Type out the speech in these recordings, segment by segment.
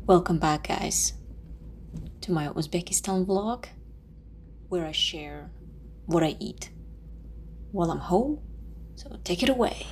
Welcome back, guys, to my Uzbekistan vlog, where I share what I eat while I'm home. So take it away.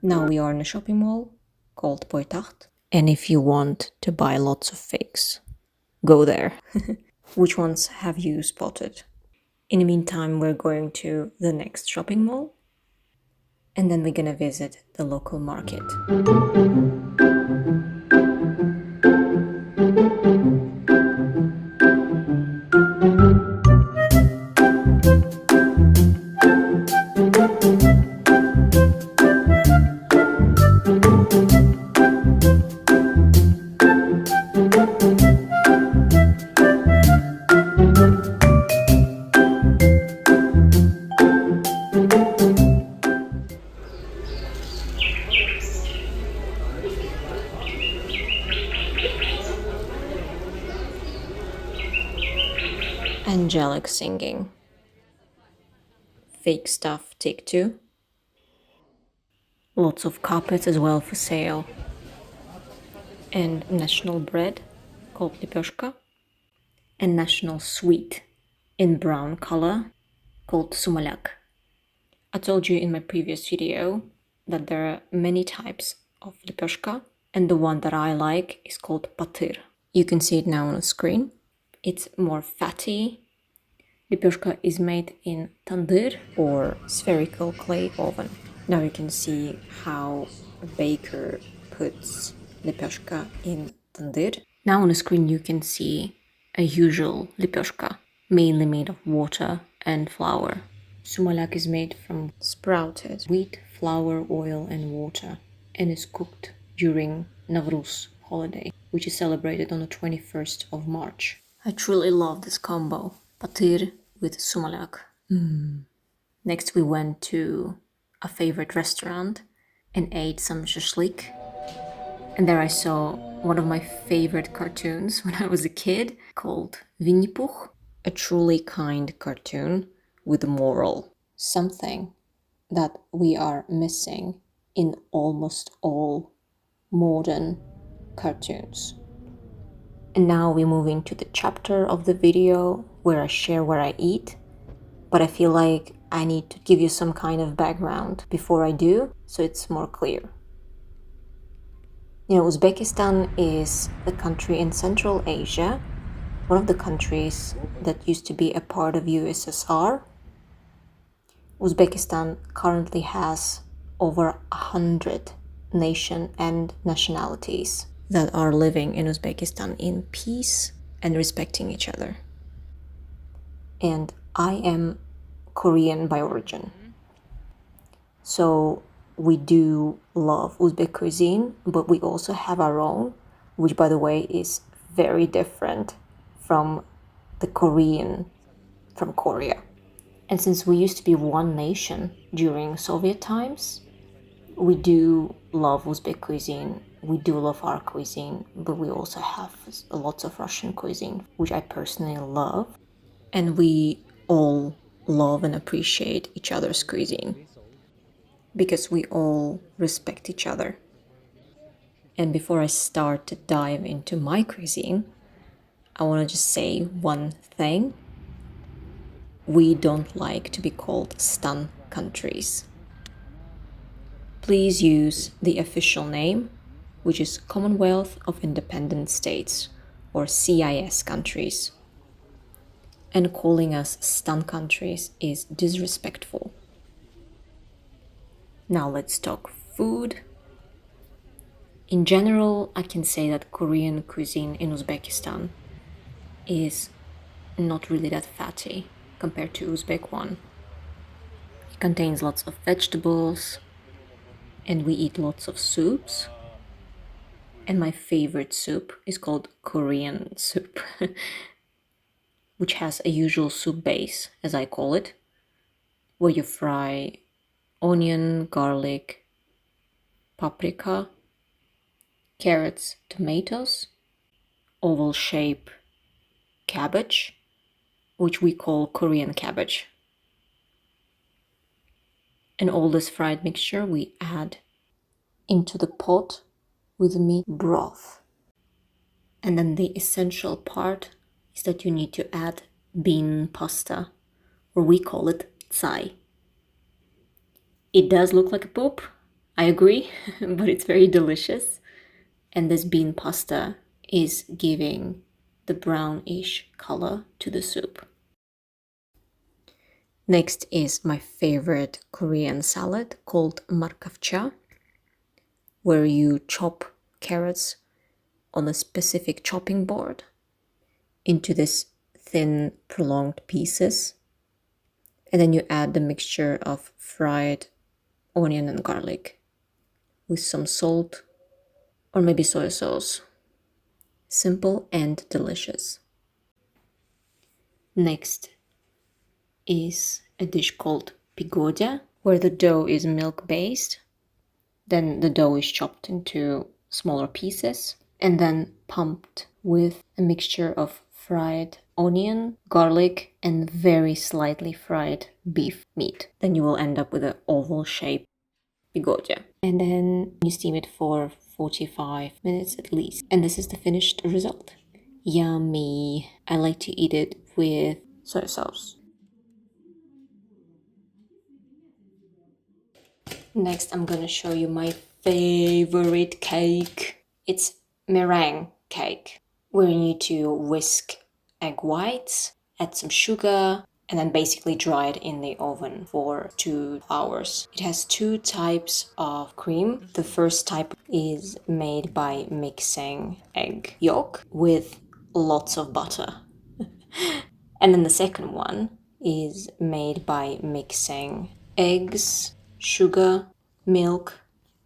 Now we are in a shopping mall called Poytacht, and if you want to buy lots of figs, go there. Which ones have you spotted? In the meantime, we're going to the next shopping mall, and then we're gonna visit the local market. Angelic singing. Fake stuff, take two. Lots of carpets as well for sale. And national bread called lipeshka. And national sweet in brown color called sumalak. I told you in my previous video that there are many types of lipeshka, and the one that I like is called patir. You can see it now on the screen. It's more fatty. Lipeshka is made in tandir or spherical clay oven. Now you can see how a baker puts lipeshka in tandir. Now on the screen you can see a usual lipeshka, mainly made of water and flour. Sumalak is made from sprouted wheat, flour, oil, and water, and is cooked during Navruz holiday, which is celebrated on the 21st of March. I truly love this combo, patir with sumalak. Next we went to a favorite restaurant and ate some shashlik. And there I saw one of my favorite cartoons when I was a kid called Winnie Pooh, a truly kind cartoon with a moral. Something that we are missing in almost all modern cartoons. And now we move into the chapter of the video where I share where I eat, but I feel like I need to give you some kind of background before I do, so it's more clear. You know, Uzbekistan is a country in Central Asia, one of the countries that used to be a part of USSR. Uzbekistan currently has over 100 nations and nationalities that are living in Uzbekistan in peace and respecting each other. And I am Korean by origin. So we do love Uzbek cuisine, but we also have our own, which by the way is very different from the Korean from Korea. And since we used to be one nation during Soviet times, we do love Uzbek cuisine, we do love our cuisine, but we also have lots of Russian cuisine, which I personally love. And we all love and appreciate each other's cuisine because we all respect each other. And before I start to dive into my cuisine, I want to just say one thing. We don't like to be called stan countries. Please use the official name, which is Commonwealth of Independent States, or CIS countries. And calling us stan countries is disrespectful. Now let's talk food. In general, I can say that Korean cuisine in Uzbekistan is not really that fatty compared to Uzbek one. It contains lots of vegetables, and we eat lots of soups. And my favorite soup is called Korean soup, which has a usual soup base, as I call it, where you fry onion, garlic, paprika, carrots, tomatoes, oval shape cabbage, which we call Korean cabbage. And all this fried mixture we add into the pot with meat broth. And then the essential part is that you need to add bean pasta, or we call it tsai. It does look like a poop, I agree, but it's very delicious. And this bean pasta is giving the brownish color to the soup. Next is my favorite Korean salad called markavcha, where you chop carrots on a specific chopping board into this thin, prolonged pieces. And then you add the mixture of fried onion and garlic with some salt or maybe soy sauce. Simple and delicious. Next is a dish called pigodia, where the dough is milk-based. Then the dough is chopped into smaller pieces and then pumped with a mixture of fried onion, garlic, and very slightly fried beef meat. Then you will end up with an oval shaped pigodia. And then you steam it for 45 minutes at least. And this is the finished result. Yummy. I like to eat it with soy sauce. Next, I'm gonna show you my favorite cake. It's meringue cake, where you need to whisk egg whites, add some sugar, and then basically dry it in the oven for 2 hours. It has 2 types of cream. The first type is made by mixing egg yolk with lots of butter. And then the second one is made by mixing eggs, sugar, milk,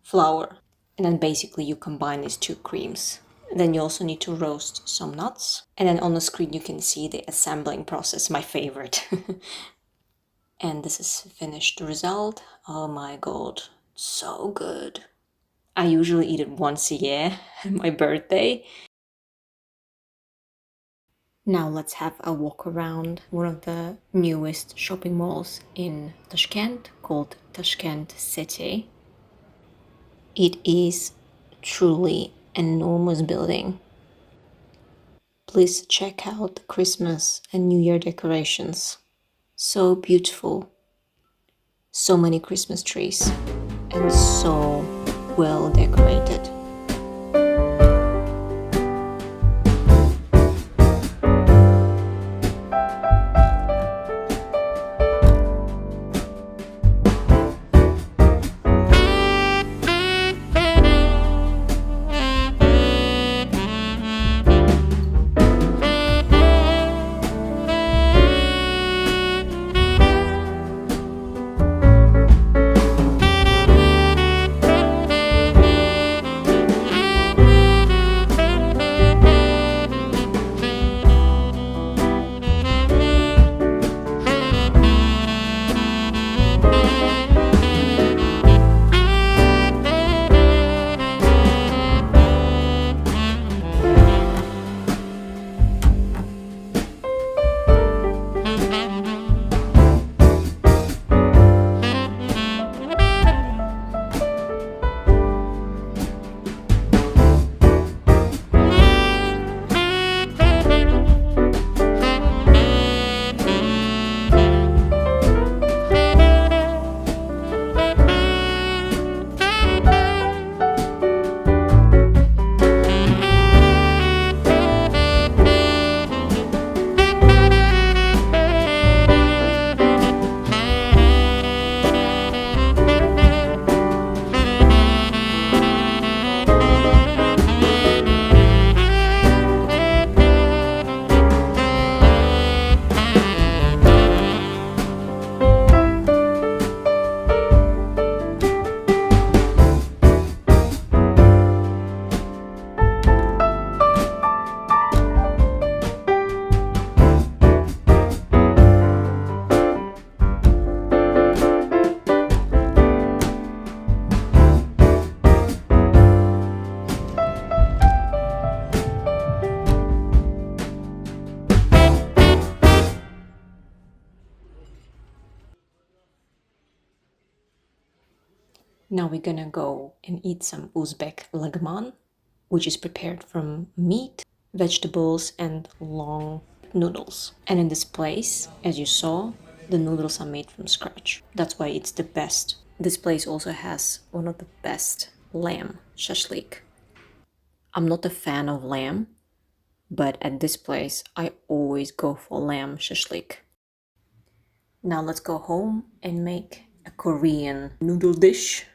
flour, and then basically you combine these two creams. Then you also need to roast some nuts. And then on the screen you can see the assembling process, my favorite. And this is finished result. Oh my god, so good. I usually eat it once a year, my birthday. Now let's have a walk around one of the newest shopping malls in Tashkent called Tashkent City. It is truly an enormous building. Please check out the Christmas and New Year decorations. So beautiful. So many Christmas trees and so well decorated. Now we're gonna go and eat some Uzbek lagman, which is prepared from meat, vegetables, and long noodles. And in this place, as you saw, the noodles are made from scratch. That's why it's the best. This place also has one of the best lamb shashlik. I'm not a fan of lamb, but at this place, I always go for lamb shashlik. Now let's go home and make a Korean noodle dish.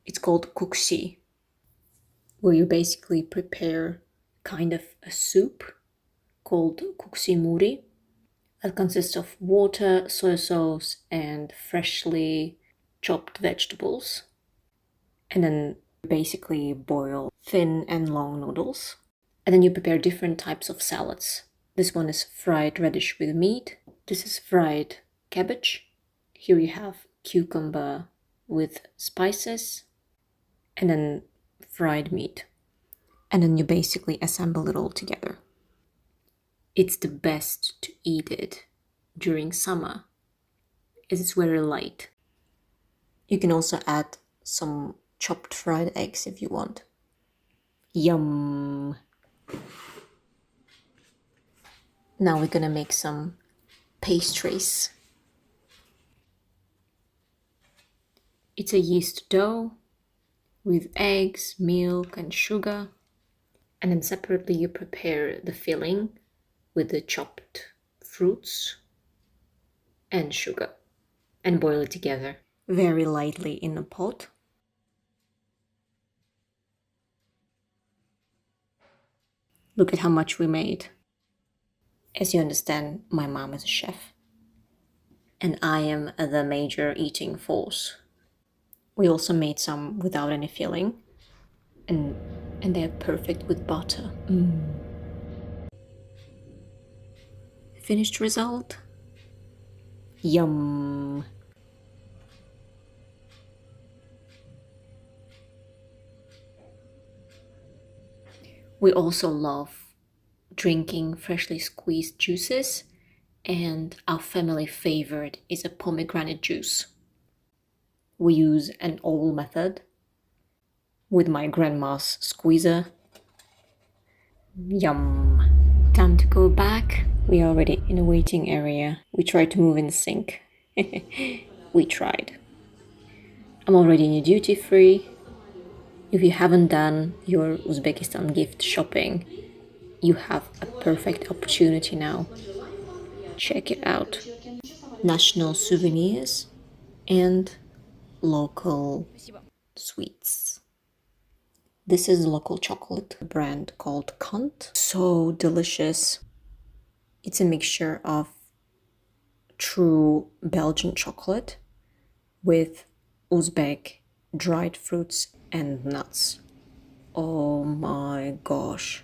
It's called kuksi, where you basically prepare kind of a soup called kuksi muri that consists of water, soy sauce, and freshly chopped vegetables. And then basically boil thin and long noodles. And then you prepare different types of salads. This one is fried radish with meat. This is fried cabbage. Here you have cucumber with spices. And then fried meat. And then you basically assemble it all together. It's the best to eat it during summer, as it's very light. You can also add some chopped fried eggs if you want. Yum! Now we're gonna make some pastries. It's a yeast dough with eggs, milk, and sugar. And then separately you prepare the filling with the chopped fruits and sugar and boil it together very lightly in a pot. Look at how much we made. As you understand, my mom is a chef. and I am the major eating force. We also made some without any filling, and they're perfect with butter. Finished result? Yum! We also love drinking freshly squeezed juices, and our family favorite is a pomegranate juice. We use an old method with my grandma's squeezer. Yum! Time to go back. We are already in a waiting area. We tried to move in sync. We tried. I'm already in a duty free. If you haven't done your Uzbekistan gift shopping, you have a perfect opportunity now. Check it out. National souvenirs and local sweets. This is local chocolate brand called Kant. So delicious. It's a mixture of true Belgian chocolate with Uzbek dried fruits and nuts. Oh my gosh.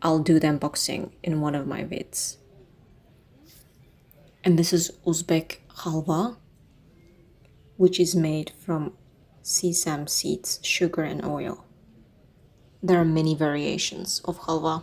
I'll do the unboxing in one of my vids. And this is Uzbek halva, which is made from sesame seeds, sugar and oil. There are many variations of halva.